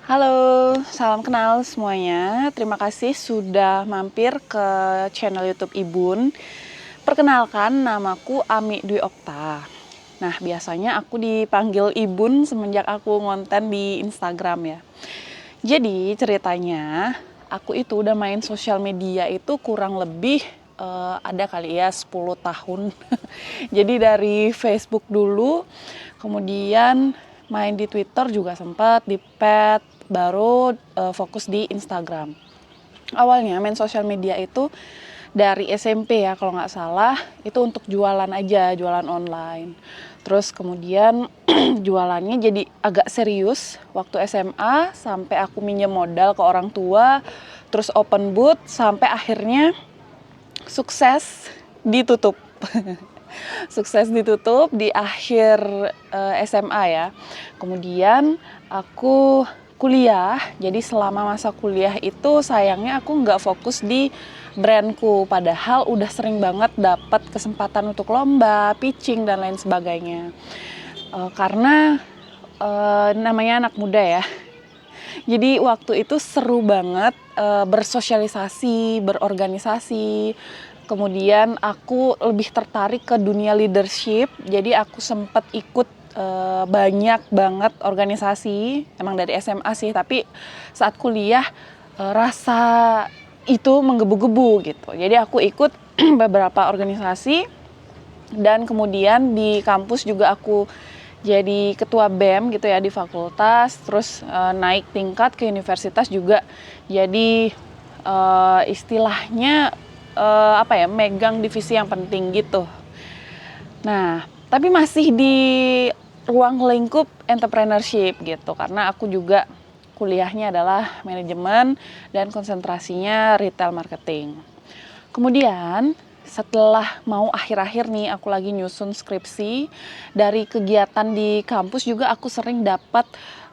Halo, salam kenal semuanya. Terima kasih sudah mampir ke channel YouTube Ibun. Perkenalkan, namaku Ami Dwi Okta. Nah, biasanya aku dipanggil Ibun semenjak aku ngonten di Instagram ya. Jadi ceritanya, aku itu udah main sosial media itu kurang lebih ada kali ya 10 tahun. Jadi dari Facebook dulu, kemudian main di Twitter juga sempat, di Pet, baru fokus di Instagram. Awalnya main sosial media itu dari SMP ya kalau nggak salah, itu untuk jualan aja, jualan online. Terus kemudian jualannya jadi agak serius waktu SMA, sampai aku minjem modal ke orang tua, terus open booth, sampai akhirnya sukses ditutup. Sukses ditutup di akhir SMA ya. Kemudian aku kuliah, jadi selama masa kuliah itu sayangnya aku nggak fokus di brandku, padahal udah sering banget dapat kesempatan untuk lomba, pitching dan lain sebagainya. Karena namanya anak muda ya, jadi waktu itu seru banget bersosialisasi, berorganisasi. Kemudian aku lebih tertarik ke dunia leadership, jadi aku sempat ikut banyak banget organisasi, emang dari SMA sih, tapi saat kuliah rasa itu menggebu-gebu gitu. Jadi aku ikut beberapa organisasi, dan kemudian di kampus juga aku jadi ketua BEM gitu ya di fakultas, terus naik tingkat ke universitas juga jadi istilahnya megang divisi yang penting gitu. Nah, tapi masih di ruang lingkup entrepreneurship gitu, karena aku juga kuliahnya adalah manajemen dan konsentrasinya retail marketing. Kemudian setelah mau akhir-akhir nih aku lagi nyusun skripsi, dari kegiatan di kampus juga aku sering dapat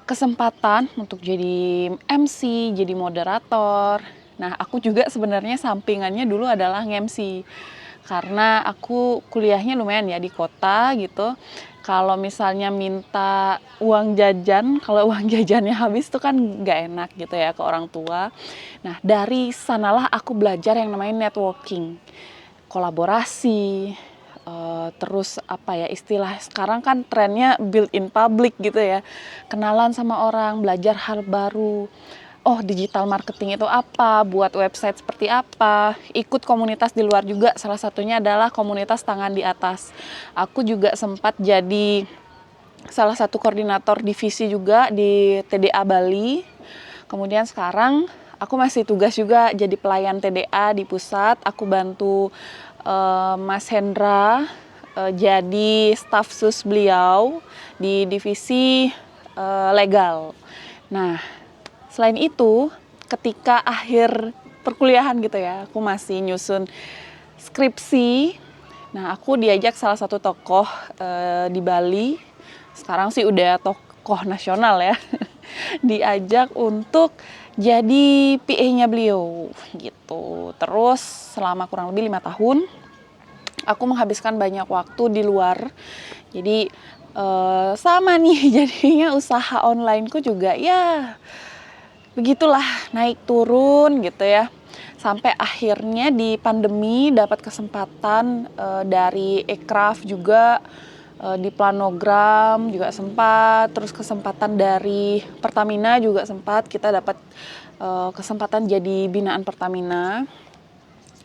kesempatan untuk jadi MC, jadi moderator. Nah, aku juga sebenarnya sampingannya dulu adalah nge-MC. Karena aku kuliahnya lumayan ya di kota gitu. Kalau misalnya minta uang jajan, kalau uang jajannya habis tuh kan nggak enak gitu ya ke orang tua. Nah, dari sanalah aku belajar yang namanya networking, kolaborasi, terus istilah sekarang kan trennya build in public gitu ya, kenalan sama orang, belajar hal baru. Oh, digital marketing itu apa, buat website seperti apa, ikut komunitas di luar juga, salah satunya adalah komunitas tangan di atas. Aku juga sempat jadi salah satu koordinator divisi juga di TDA Bali. Kemudian sekarang aku masih tugas juga jadi pelayan TDA di pusat. Aku bantu Mas Hendra jadi staf sus beliau di divisi legal. Nah, selain itu, ketika akhir perkuliahan gitu ya, aku masih nyusun skripsi. Nah, aku diajak salah satu tokoh di Bali, sekarang sih udah tokoh nasional ya, diajak untuk jadi PA-nya beliau gitu. Terus selama kurang lebih 5 tahun, aku menghabiskan banyak waktu di luar. Jadi sama nih jadinya usaha onlineku juga ya begitulah, naik turun gitu ya. Sampai akhirnya di pandemi dapat kesempatan dari Ekraf juga, di planogram juga sempat, terus kesempatan dari Pertamina juga sempat, kita dapat kesempatan jadi binaan Pertamina.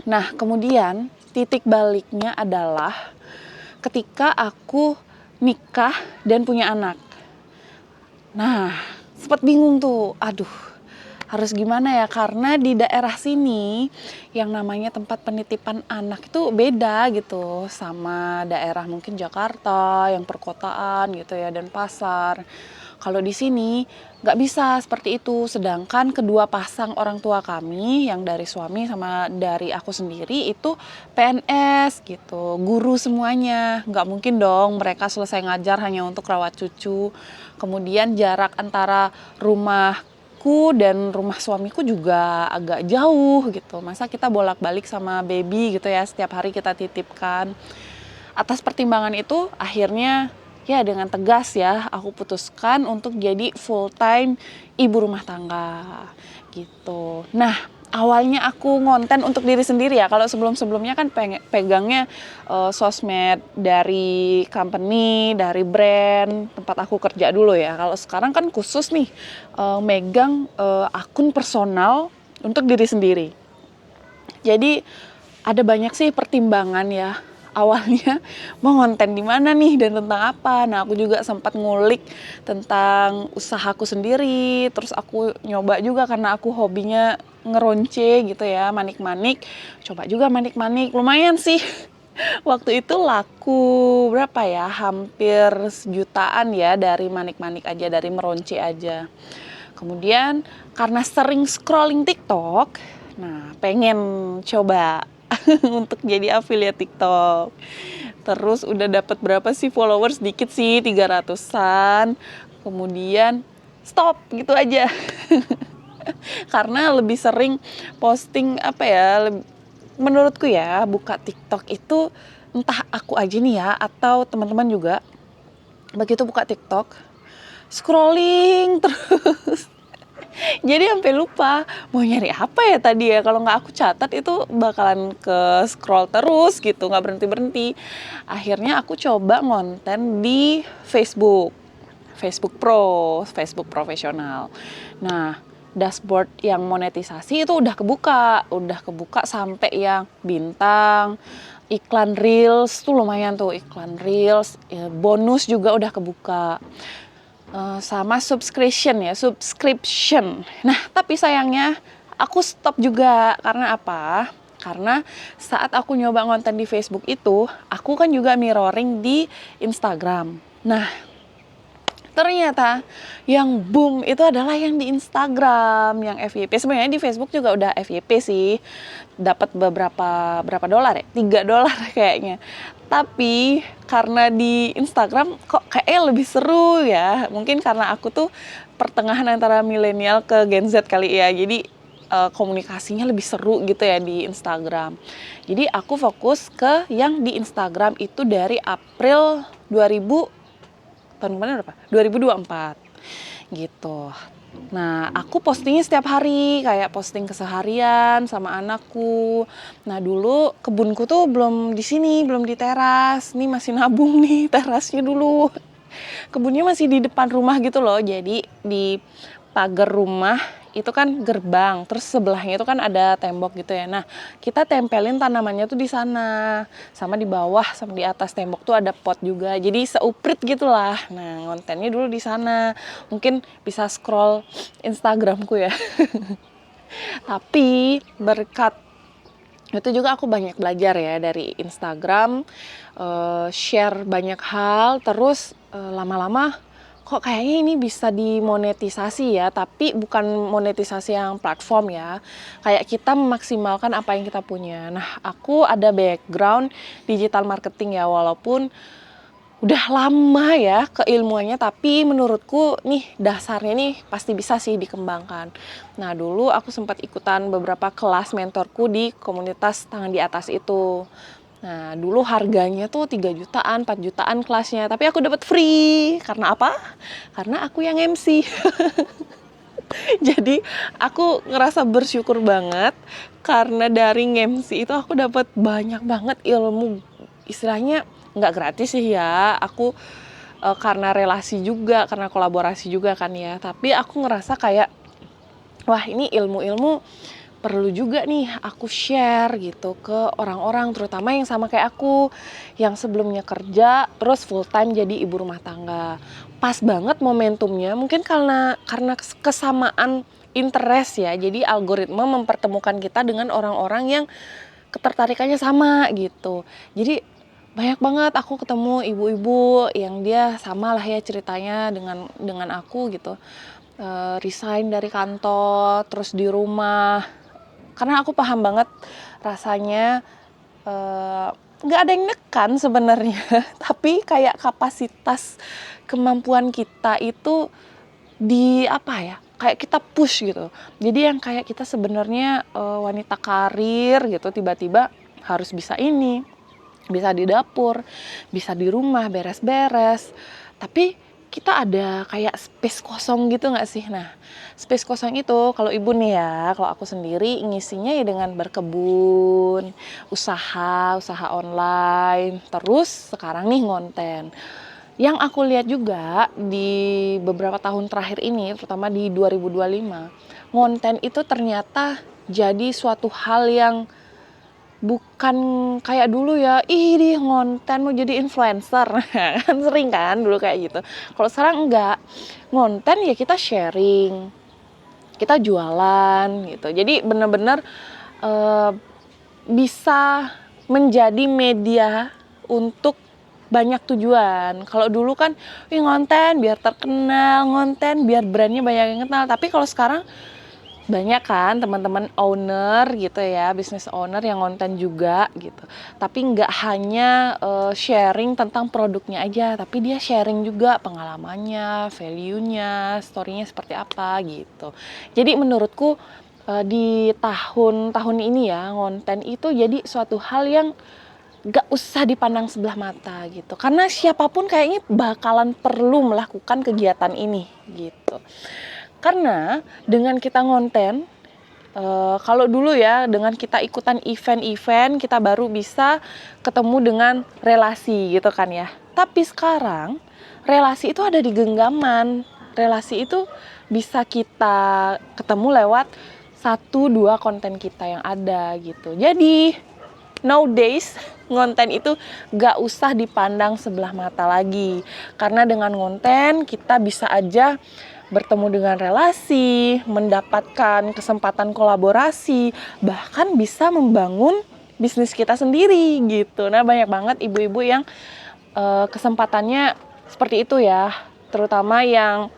Nah, kemudian titik baliknya adalah ketika aku nikah dan punya anak. Nah, sempat bingung tuh, aduh harus gimana ya, karena di daerah sini yang namanya tempat penitipan anak itu beda gitu sama daerah mungkin Jakarta yang perkotaan gitu ya, dan pasar. Kalau di sini nggak bisa seperti itu, sedangkan kedua pasang orang tua kami yang dari suami sama dari aku sendiri itu PNS gitu, guru semuanya. Nggak mungkin dong mereka selesai ngajar hanya untuk rawat cucu. Kemudian jarak antara rumahku dan rumah suamiku juga agak jauh gitu. Masa kita bolak-balik sama baby gitu ya, setiap hari kita titipkan. Atas pertimbangan itu akhirnya ya dengan tegas ya aku putuskan untuk jadi full time ibu rumah tangga gitu. Nah, awalnya aku ngonten untuk diri sendiri ya. Kalau sebelum-sebelumnya kan pegangnya sosmed dari company, dari brand tempat aku kerja dulu ya. Kalau sekarang kan khusus nih megang akun personal untuk diri sendiri. Jadi ada banyak sih pertimbangan ya. Awalnya mau konten di mana nih dan tentang apa. Nah, aku juga sempat ngulik tentang usahaku sendiri. Terus aku nyoba juga karena aku hobinya ngeronce gitu ya, manik-manik. Coba juga manik-manik. Lumayan sih. Waktu itu laku berapa ya? Hampir 1 jutaan ya dari manik-manik aja, dari meronce aja. Kemudian karena sering scrolling TikTok, nah pengen coba untuk jadi affiliate TikTok. Terus udah dapat berapa sih followers? Dikit sih, 300-an. Kemudian stop gitu aja. Karena lebih sering posting apa ya, menurutku ya buka TikTok itu entah aku aja nih ya atau teman-teman juga begitu buka TikTok scrolling terus. Jadi sampai lupa mau nyari apa ya tadi ya, kalau nggak aku catat itu bakalan ke scroll terus gitu, nggak berhenti-berhenti. Akhirnya aku coba ngonten di Facebook, Facebook Pro, Facebook profesional. Nah, dashboard yang monetisasi itu udah kebuka sampai yang bintang, iklan reels tuh lumayan tuh, iklan reels, ya, bonus juga udah kebuka. Sama subscription. Nah, tapi sayangnya aku stop juga. Karena apa? Karena saat aku nyoba konten di Facebook itu, aku kan juga mirroring di Instagram. Nah, ternyata yang boom itu adalah yang di Instagram, yang FYP. Sebenarnya di Facebook juga udah FYP sih. Dapat berapa dolar ya? $3 kayaknya. Tapi karena di Instagram kok kayaknya lebih seru ya. Mungkin karena aku tuh pertengahan antara milenial ke Gen Z kali ya. Jadi komunikasinya lebih seru gitu ya di Instagram. Jadi aku fokus ke yang di Instagram itu dari April 2024 gitu. Nah, aku postingnya setiap hari, kayak posting keseharian sama anakku. Nah, dulu kebunku tuh belum di sini, belum di teras. Nih masih nabung nih terasnya dulu. Kebunnya masih di depan rumah gitu loh. Jadi di pagar rumah itu kan gerbang, terus sebelahnya itu kan ada tembok gitu ya. Nah, kita tempelin tanamannya tuh di sana, sama di bawah, sama di atas tembok tuh ada pot juga. Jadi seuprit gitulah. Nah, kontennya dulu di sana. Mungkin bisa scroll Instagramku ya. Tapi berkat itu juga aku banyak belajar ya dari Instagram, share banyak hal, terus lama-lama kok kayaknya ini bisa dimonetisasi ya, tapi bukan monetisasi yang platform ya. Kayak kita memaksimalkan apa yang kita punya. Nah, aku ada background digital marketing ya, walaupun udah lama ya keilmuannya, tapi menurutku nih dasarnya nih pasti bisa sih dikembangkan. Nah, dulu aku sempat ikutan beberapa kelas mentorku di komunitas tangan di atas itu. Nah, dulu harganya tuh 3 jutaan, 4 jutaan kelasnya, tapi aku dapat free. Karena apa? Karena aku yang MC. Jadi, aku ngerasa bersyukur banget karena dari MC itu aku dapat banyak banget ilmu. Istilahnya nggak gratis sih ya. Aku karena relasi juga, karena kolaborasi juga kan ya. Tapi aku ngerasa kayak wah, ini ilmu-ilmu perlu juga nih aku share gitu ke orang-orang, terutama yang sama kayak aku, yang sebelumnya kerja terus full time jadi ibu rumah tangga. Pas banget momentumnya, mungkin karena kesamaan interest ya, jadi algoritma mempertemukan kita dengan orang-orang yang ketertarikannya sama gitu. Jadi banyak banget aku ketemu ibu-ibu yang dia sama lah ya ceritanya dengan aku gitu. Resign dari kantor, terus di rumah. Karena aku paham banget rasanya nggak ada yang nekan sebenarnya, tapi kayak kapasitas kemampuan kita itu di apa ya, kayak kita push gitu. Jadi yang kayak kita sebenarnya wanita karir gitu tiba-tiba harus bisa ini, Bisa di dapur, bisa di rumah beres-beres. Tapi kita ada kayak space kosong gitu nggak sih? Nah, space kosong itu kalau ibu nih ya, kalau aku sendiri ngisinya ya dengan berkebun, usaha online, terus sekarang nih ngonten. Yang aku lihat juga di beberapa tahun terakhir ini, terutama di 2025, ngonten itu ternyata jadi suatu hal yang bukan kayak dulu ya, ih dia ngonten mau jadi influencer, kan sering kan dulu kayak gitu. Kalau sekarang enggak, ngonten ya kita sharing, kita jualan gitu. Jadi bener-bener bisa menjadi media untuk banyak tujuan. Kalau dulu kan, ngonten biar terkenal, ngonten biar brandnya banyak yang kenal. Tapi kalau sekarang banyak kan teman-teman owner gitu ya, business owner yang ngonten juga gitu. Tapi nggak hanya sharing tentang produknya aja, tapi dia sharing juga pengalamannya, value-nya, story-nya seperti apa gitu. Jadi menurutku di tahun-tahun ini ya, ngonten itu jadi suatu hal yang gak usah dipandang sebelah mata gitu. Karena siapapun kayaknya bakalan perlu melakukan kegiatan ini gitu. Karena dengan kita ngonten, kalau dulu ya dengan kita ikutan event-event kita baru bisa ketemu dengan relasi gitu kan ya. Tapi sekarang relasi itu ada di genggaman. Relasi itu bisa kita ketemu lewat 1-2 konten kita yang ada gitu. Jadi nowadays ngonten itu gak usah dipandang sebelah mata lagi. Karena dengan ngonten kita bisa aja bertemu dengan relasi, mendapatkan kesempatan kolaborasi, bahkan bisa membangun bisnis kita sendiri gitu. Nah banyak banget ibu-ibu yang kesempatannya seperti itu ya, terutama yang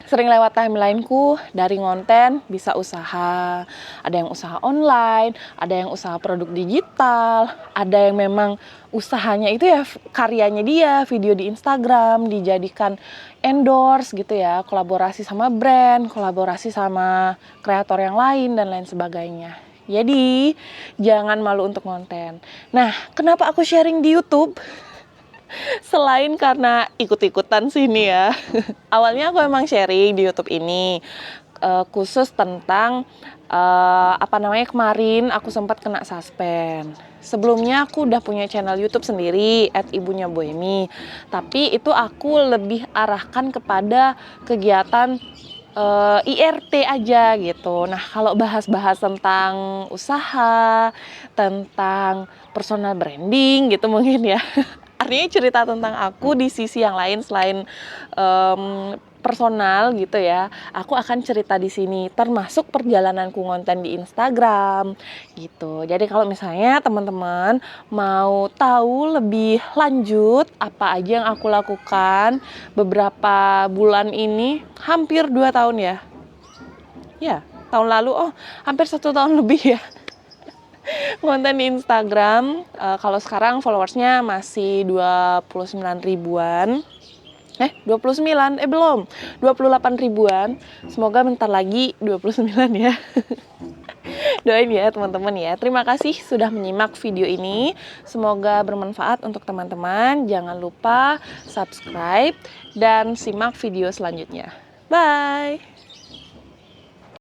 sering lewat timelineku dari ngonten bisa usaha. Ada yang usaha online, ada yang usaha produk digital, ada yang memang usahanya itu ya karyanya dia, video di Instagram dijadikan endorse gitu ya, kolaborasi sama brand, kolaborasi sama kreator yang lain dan lain sebagainya. Jadi jangan malu untuk ngonten. Nah, kenapa aku sharing di YouTube? Selain karena ikut-ikutan sini ya. Awalnya aku emang sharing di YouTube ini khusus tentang kemarin aku sempat kena suspend. Sebelumnya aku udah punya channel YouTube sendiri @ibunya-boemi. Tapi itu aku lebih arahkan kepada kegiatan IRT aja gitu. Nah, kalau bahas-bahas tentang usaha, tentang personal branding gitu mungkin ya. Artinya cerita tentang aku di sisi yang lain selain personal gitu ya. Aku akan cerita di sini termasuk perjalananku ngonten di Instagram gitu. Jadi kalau misalnya teman-teman mau tahu lebih lanjut apa aja yang aku lakukan beberapa bulan ini, hampir 2 tahun ya. Ya, tahun lalu hampir 1 tahun lebih ya. Konten di Instagram, kalau sekarang followersnya masih 29 ribuan. 29, belum, 28 ribuan. Semoga bentar lagi 29 ya. Doain ya teman-teman ya. Terima kasih sudah menyimak video ini. Semoga bermanfaat untuk teman-teman. Jangan lupa subscribe dan simak video selanjutnya. Bye!